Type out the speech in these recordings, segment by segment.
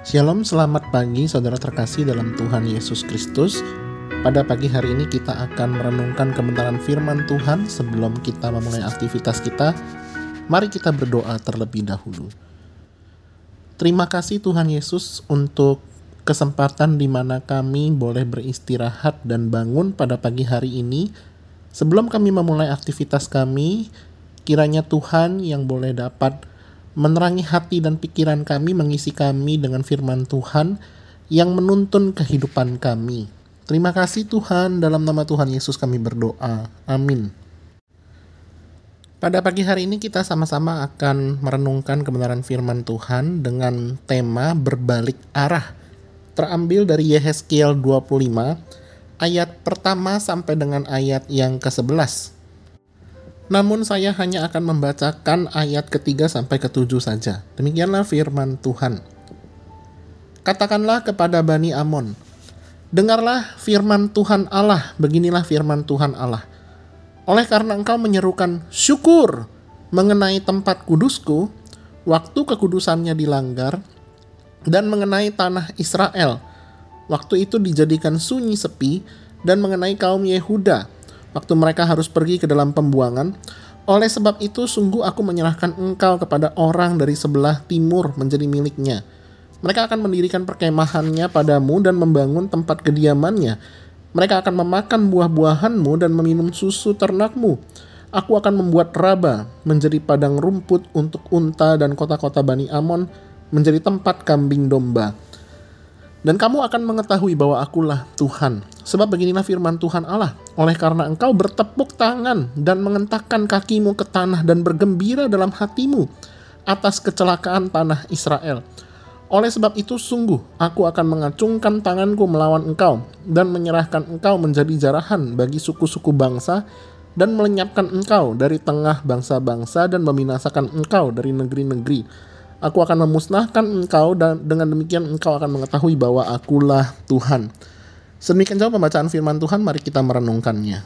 Shalom, selamat pagi saudara terkasih dalam Tuhan Yesus Kristus. Pada pagi hari ini kita akan merenungkan kebenaran firman Tuhan. Sebelum kita memulai aktivitas kita, mari kita berdoa terlebih dahulu. Terima kasih Tuhan Yesus untuk kesempatan di mana kami boleh beristirahat dan bangun pada pagi hari ini. Sebelum kami memulai aktivitas kami, kiranya Tuhan yang boleh dapat menerangi hati dan pikiran kami, mengisi kami dengan firman Tuhan yang menuntun kehidupan kami. Terima kasih Tuhan, dalam nama Tuhan Yesus kami berdoa. Amin. Pada pagi hari ini kita sama-sama akan merenungkan kebenaran firman Tuhan dengan tema berbalik arah. Terambil dari Yehezkiel 25, ayat pertama sampai dengan ayat yang ke-11. Namun saya hanya akan membacakan ayat ketiga sampai ketujuh saja. Demikianlah firman Tuhan. Katakanlah kepada Bani Amon, dengarlah firman Tuhan Allah, beginilah firman Tuhan Allah. Oleh karena engkau menyerukan syukur mengenai tempat kudusku, waktu kekudusannya dilanggar, dan mengenai tanah Israel, waktu itu dijadikan sunyi sepi, dan mengenai kaum Yehuda, waktu mereka harus pergi ke dalam pembuangan. Oleh sebab itu sungguh aku menyerahkan engkau kepada orang dari sebelah timur menjadi miliknya. Mereka akan mendirikan perkemahannya padamu dan membangun tempat kediamannya. Mereka akan memakan buah-buahanmu dan meminum susu ternakmu. Aku akan membuat Raba menjadi padang rumput untuk unta dan kota-kota Bani Amon menjadi tempat kambing domba. Dan kamu akan mengetahui bahwa akulah Tuhan. Sebab beginilah firman Tuhan Allah. Oleh karena engkau bertepuk tangan dan mengentakkan kakimu ke tanah dan bergembira dalam hatimu atas kecelakaan tanah Israel. Oleh sebab itu sungguh aku akan mengacungkan tanganku melawan engkau dan menyerahkan engkau menjadi jarahan bagi suku-suku bangsa dan melenyapkan engkau dari tengah bangsa-bangsa dan membinasakan engkau dari negeri-negeri. Aku akan memusnahkan engkau dan dengan demikian engkau akan mengetahui bahwa akulah Tuhan. Sedemikian jauh pembacaan firman Tuhan, mari kita merenungkannya.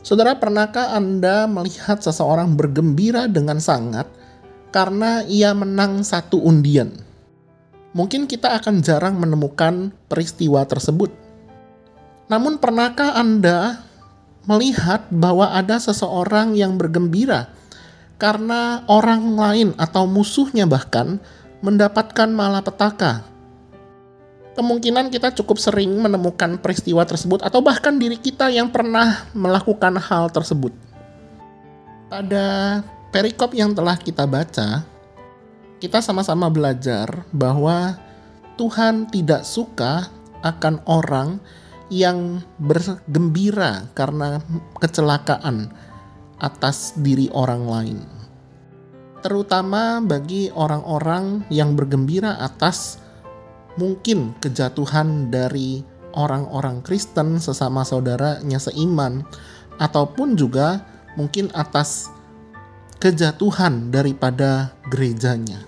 Saudara, pernahkah Anda melihat seseorang bergembira dengan sangat karena ia menang satu undian? Mungkin kita akan jarang menemukan peristiwa tersebut. Namun pernahkah Anda melihat bahwa ada seseorang yang bergembira karena orang lain atau musuhnya bahkan mendapatkan malapetaka? Kemungkinan kita cukup sering menemukan peristiwa tersebut atau bahkan diri kita yang pernah melakukan hal tersebut. Pada perikop yang telah kita baca, kita sama-sama belajar bahwa Tuhan tidak suka akan orang yang bergembira karena kecelakaan atas diri orang lain. Terutama bagi orang-orang yang bergembira atas mungkin kejatuhan dari orang-orang Kristen sesama saudaranya seiman, ataupun juga mungkin atas kejatuhan daripada gerejanya.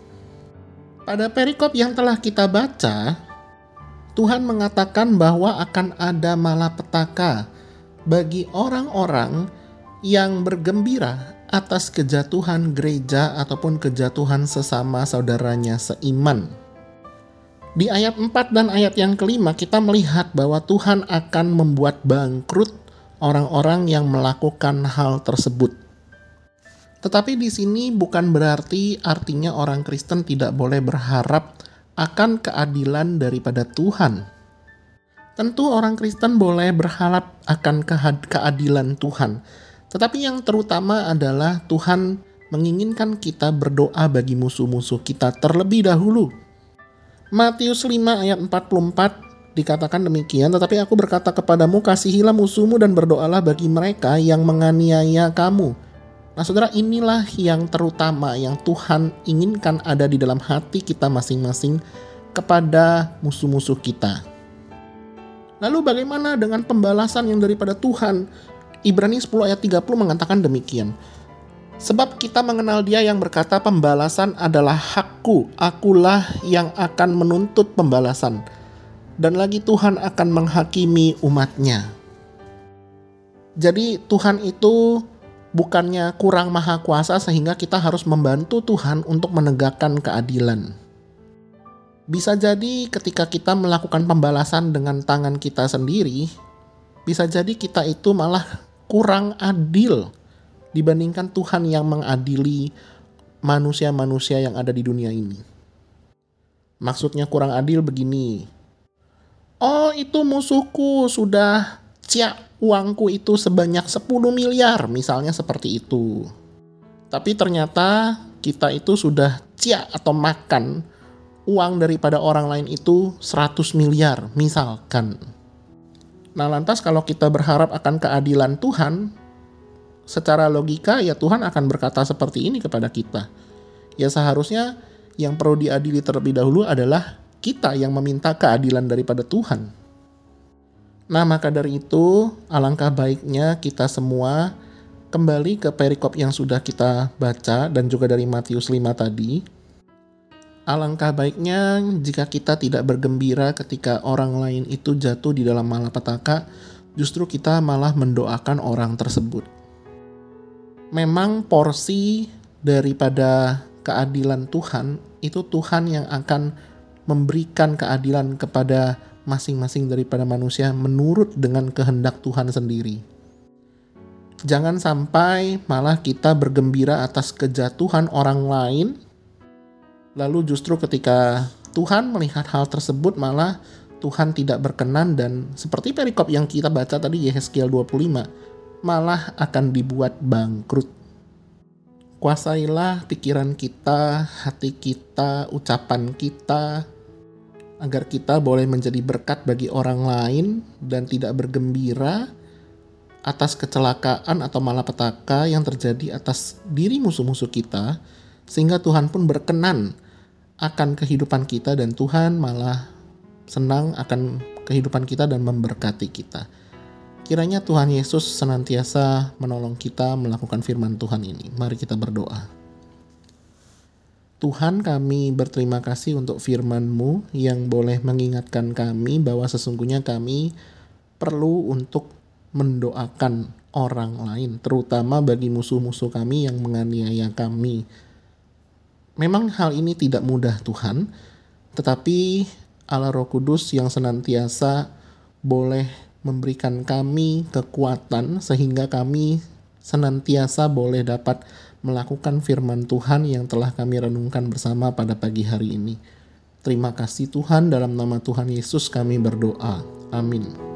Pada perikop yang telah kita baca, Tuhan mengatakan bahwa akan ada malapetaka bagi orang-orang yang bergembira atas kejatuhan gereja ataupun kejatuhan sesama saudaranya seiman. Di ayat 4 dan ayat yang kelima kita melihat bahwa Tuhan akan membuat bangkrut orang-orang yang melakukan hal tersebut. Tetapi di sini bukan berarti artinya orang Kristen tidak boleh berharap akan keadilan daripada Tuhan. Tentu orang Kristen boleh berharap akan keadilan Tuhan. Tetapi yang terutama adalah Tuhan menginginkan kita berdoa bagi musuh-musuh kita terlebih dahulu. Matius 5 ayat 44 dikatakan demikian, tetapi aku berkata kepadamu, kasihilah musuhmu dan berdoalah bagi mereka yang menganiaya kamu. Nah saudara, inilah yang terutama yang Tuhan inginkan ada di dalam hati kita masing-masing kepada musuh-musuh kita. Lalu bagaimana dengan pembalasan yang daripada Tuhan? Ibrani 10 ayat 30 mengatakan demikian. Sebab kita mengenal Dia yang berkata pembalasan adalah hakku, akulah yang akan menuntut pembalasan. Dan lagi Tuhan akan menghakimi umatnya. Jadi Tuhan itu bukannya kurang maha kuasa sehingga kita harus membantu Tuhan untuk menegakkan keadilan. Bisa jadi ketika kita melakukan pembalasan dengan tangan kita sendiri, bisa jadi kita itu malah kurang adil dibandingkan Tuhan yang mengadili manusia-manusia yang ada di dunia ini. Maksudnya kurang adil begini. Oh, itu musuhku sudah uangku itu sebanyak 10 miliar, misalnya seperti itu. Tapi ternyata kita itu sudah atau makan uang daripada orang lain itu 100 miliar, misalkan. Nah, lantas kalau kita berharap akan keadilan Tuhan, secara logika ya Tuhan akan berkata seperti ini kepada kita. Ya seharusnya yang perlu diadili terlebih dahulu adalah kita yang meminta keadilan daripada Tuhan. Nah, maka dari itu alangkah baiknya kita semua kembali ke perikop yang sudah kita baca dan juga dari Matius 5 tadi. Alangkah baiknya jika kita tidak bergembira ketika orang lain itu jatuh di dalam malapetaka, justru kita malah mendoakan orang tersebut. Memang porsi daripada keadilan Tuhan, itu Tuhan yang akan memberikan keadilan kepada masing-masing daripada manusia menurut dengan kehendak Tuhan sendiri. Jangan sampai malah kita bergembira atas kejatuhan orang lain, lalu justru ketika Tuhan melihat hal tersebut malah Tuhan tidak berkenan dan seperti perikop yang kita baca tadi Yehezkiel 25 malah akan dibuat bangkrut. Kuasailah pikiran kita, hati kita, ucapan kita agar kita boleh menjadi berkat bagi orang lain dan tidak bergembira atas kecelakaan atau malapetaka yang terjadi atas diri musuh-musuh kita, sehingga Tuhan pun berkenan akan kehidupan kita dan Tuhan malah senang akan kehidupan kita dan memberkati kita. Kiranya Tuhan Yesus senantiasa menolong kita melakukan firman Tuhan ini. Mari kita berdoa. Tuhan, kami berterima kasih untuk firman-Mu yang boleh mengingatkan kami bahwa sesungguhnya kami perlu untuk mendoakan orang lain, terutama bagi musuh-musuh kami yang menganiaya kami. Memang hal ini tidak mudah Tuhan, tetapi Allah Roh Kudus yang senantiasa boleh memberikan kami kekuatan sehingga kami senantiasa boleh dapat melakukan firman Tuhan yang telah kami renungkan bersama pada pagi hari ini. Terima kasih Tuhan, dalam nama Tuhan Yesus kami berdoa. Amin.